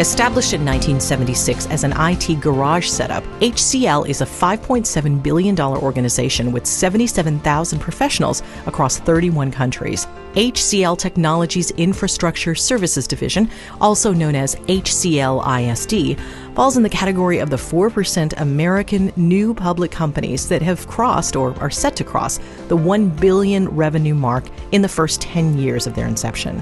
Established in 1976 as an IT garage setup, HCL is a $5.7 billion organization with 77,000 professionals across 31 countries. HCL Technologies Infrastructure Services Division, also known as HCL ISD, falls in the category of the 4% American new public companies that have crossed or are set to cross the $1 billion revenue mark in the first 10 years of their inception.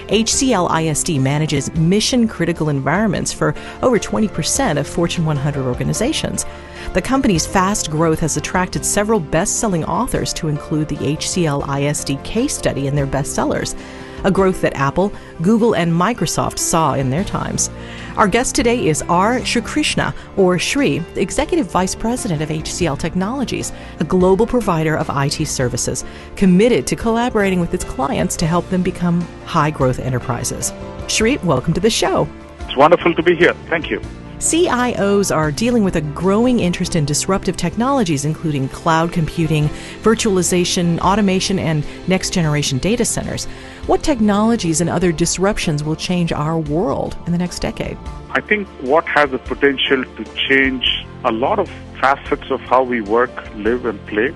HCL ISD manages mission-critical environments for over 20% of Fortune 100 organizations. The company's fast growth has attracted several best-selling authors to include the HCL ISD case study in their bestsellers, a growth that Apple, Google, and Microsoft saw in their times. Our guest today is R. Srikrishna, or Shri, the Executive Vice President of HCL Technologies, a global provider of IT services, committed to collaborating with its clients to help them become high-growth enterprises. Shri, welcome to the show. It's wonderful to be here. Thank you. CIOs are dealing with a growing interest in disruptive technologies, including cloud computing, virtualization, automation, and next-generation data centers. What technologies and other disruptions will change our world in the next decade? I think what has the potential to change a lot of facets of how we work, live, and play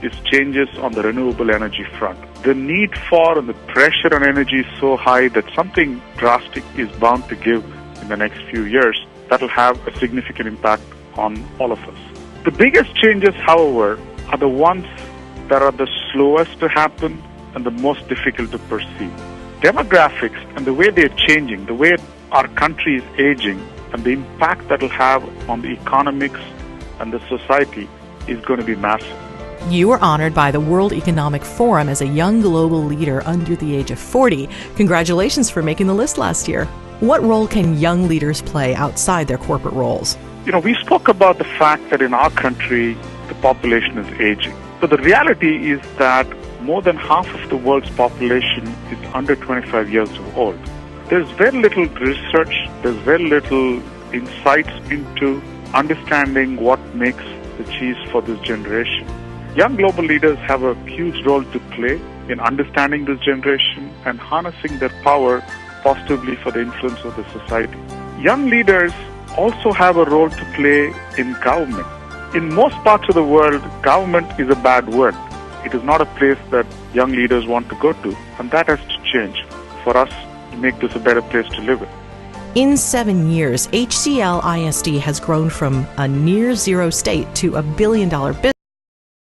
is changes on the renewable energy front. The need for and the pressure on energy is so high that something drastic is bound to give in the next few years that will have a significant impact on all of us. The biggest changes, however, are the ones that are the slowest to happen and the most difficult to perceive. Demographics and the way they're changing, the way our country is aging, and the impact that will have on the economics and the society is going to be massive. You were honored by the World Economic Forum as a young global leader under the age of 40. Congratulations for making the list last year. What role can young leaders play outside their corporate roles? We spoke about the fact that in our country, the population is aging. So the reality is that more than half of the world's population is under 25 years old. There's very little research, there's very little insights into understanding what makes the cheese for this generation. Young global leaders have a huge role to play in understanding this generation and harnessing their power positively for the influence of the society. Young leaders also have a role to play in government. In most parts of the world, government is a bad word. It is not a place that young leaders want to go to, and that has to change for us to make this a better place to live in. In 7 years, HCL ISD has grown from a near zero state to $1 billion business.